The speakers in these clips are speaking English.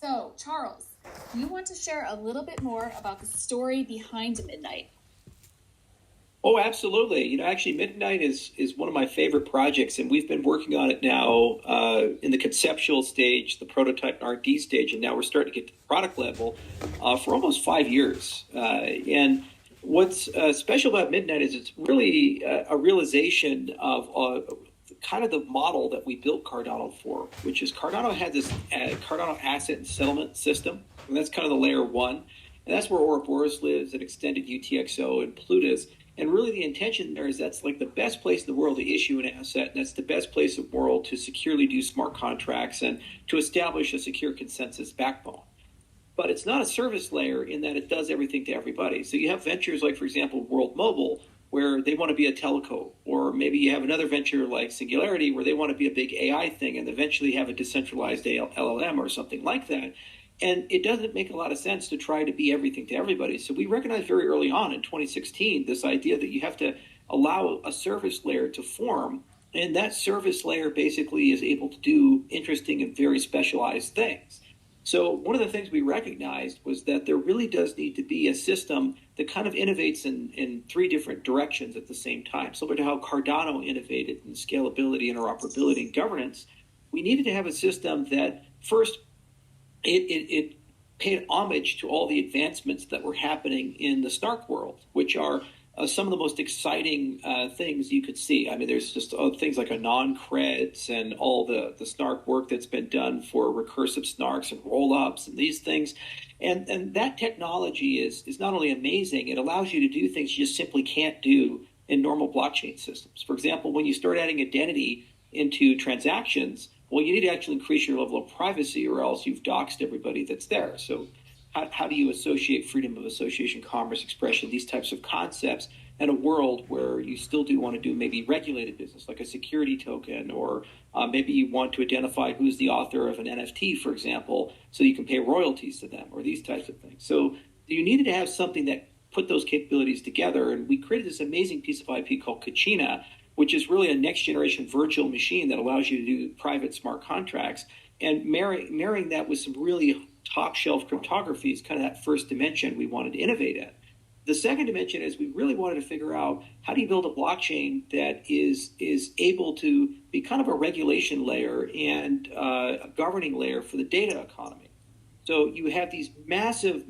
So, Charles, do you want to share a little bit more about the story behind Midnight? Oh, absolutely. Actually, Midnight is one of my favorite projects, and we've been working on it now in the conceptual stage, the prototype and R&D stage, and now we're starting to get to the product level for almost 5 years. And what's special about Midnight is it's really a realization of kind of the model that we built Cardano for, which is Cardano had this Cardano asset and settlement system, and that's kind of the layer one. And that's where Ouroboros lives, and extended UTXO and Plutus. And really the intention there is that's like the best place in the world to issue an asset, and that's the best place in the world to securely do smart contracts and to establish a secure consensus backbone. But it's not a service layer in that it does everything to everybody. So you have ventures like, for example, World Mobile, where they want to be a telco, or maybe you have another venture like Singularity, where they want to be a big AI thing and eventually have a decentralized LLM or something like that. And it doesn't make a lot of sense to try to be everything to everybody. So we recognized very early on in 2016 this idea that you have to allow a service layer to form, and that service layer basically is able to do interesting and very specialized things. So one of the things we recognized was that there really does need to be a system that kind of innovates in three different directions at the same time. Similar to how Cardano innovated in scalability, interoperability, and governance, we needed to have a system that first, it paid homage to all the advancements that were happening in the Snark world, which are some of the most exciting things you could see. I mean, there's just things like anon-creds and all the Snark work that's been done for recursive Snarks and roll-ups and these things. And that technology is not only amazing, it allows you to do things you just simply can't do in normal blockchain systems. For example, when you start adding identity into transactions, well, you need to actually increase your level of privacy, or else you've doxed everybody that's there. So how do you associate freedom of association, commerce, expression, these types of concepts in a world where you still do want to do maybe regulated business, like a security token, or maybe you want to identify who's the author of an NFT, for example, so you can pay royalties to them, or these types of things. So you needed to have something that put those capabilities together, and we created this amazing piece of IP called Kachina, which is really a next-generation virtual machine that allows you to do private smart contracts, and marrying that with some really top-shelf cryptography is kind of that first dimension we wanted to innovate at. The second dimension is we really wanted to figure out how do you build a blockchain that is able to be kind of a regulation layer and a governing layer for the data economy. So you have these massive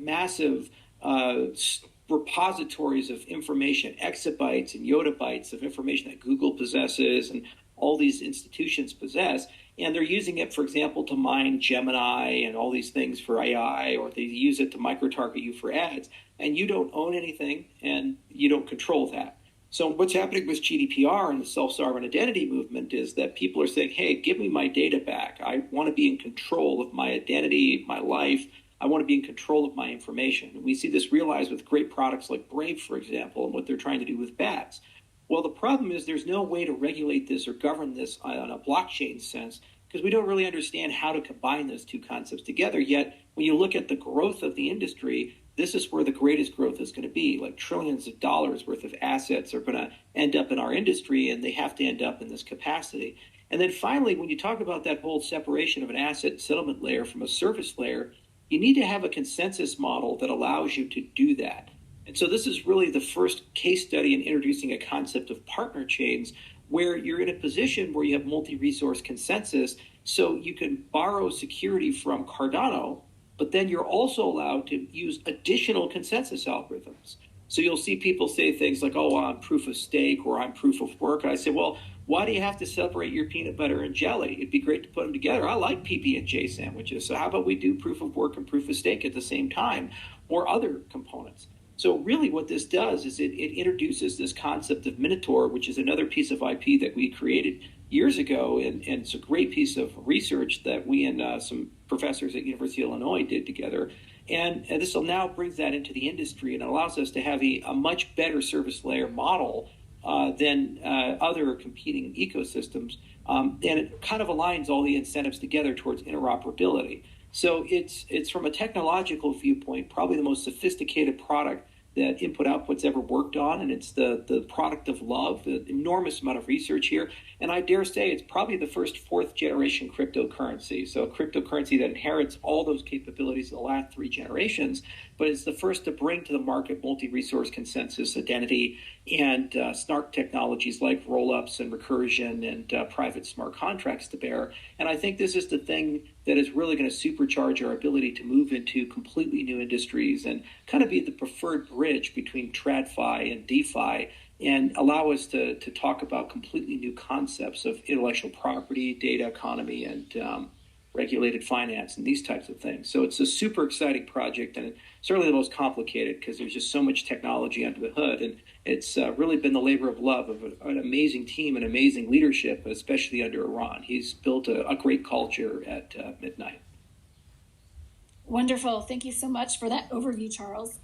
repositories of information, exabytes and yottabytes of information that Google possesses and all these institutions possess. And they're using it, for example, to mine Gemini and all these things for AI, or they use it to micro-target you for ads. And you don't own anything, and you don't control that. So what's happening with GDPR and the self-sovereign identity movement is that people are saying, hey, give me my data back. I want to be in control of my identity, my life. I want to be in control of my information. And we see this realized with great products like Brave, for example, and what they're trying to do with BATS. Well, the problem is there's no way to regulate this or govern this on a blockchain sense, because we don't really understand how to combine those two concepts together. Yet, when you look at the growth of the industry, this is where the greatest growth is going to be. Like trillions of dollars worth of assets are going to end up in our industry, and they have to end up in this capacity. And then finally, when you talk about that whole separation of an asset settlement layer from a service layer, you need to have a consensus model that allows you to do that. And so this is really the first case study in introducing a concept of partner chains, where you're in a position where you have multi-resource consensus, so you can borrow security from Cardano, but then you're also allowed to use additional consensus algorithms. So you'll see people say things like, oh, I'm proof of stake, or I'm proof of work. And I say, well, why do you have to separate your peanut butter and jelly? It'd be great to put them together. I like PB&J sandwiches. So how about we do proof of work and proof of stake at the same time, or other components? So really what this does is it introduces this concept of Minotaur, which is another piece of IP that we created years ago. And it's a great piece of research that we and some professors at University of Illinois did together. And this now brings that into the industry, and it allows us to have a much better service layer model than other competing ecosystems. And it kind of aligns all the incentives together towards interoperability. So it's from a technological viewpoint, probably the most sophisticated product that Input Output's ever worked on, and it's the product of love, the enormous amount of research here. And I dare say it's probably the first fourth generation cryptocurrency. So a cryptocurrency that inherits all those capabilities of the last three generations, but it's the first to bring to the market multi-resource consensus identity and snark technologies like rollups and recursion and private smart contracts to bear. And I think this is the thing that is really going to supercharge our ability to move into completely new industries and kind of be the preferred bridge between TradFi and DeFi, and allow us to talk about completely new concepts of intellectual property, data economy, and regulated finance and these types of things. So it's a super exciting project, and certainly the most complicated because there's just so much technology under the hood. And it's really been the labor of love of an amazing team and amazing leadership, especially under Eran. He's built a great culture at Midnight. Wonderful. Thank you so much for that overview, Charles.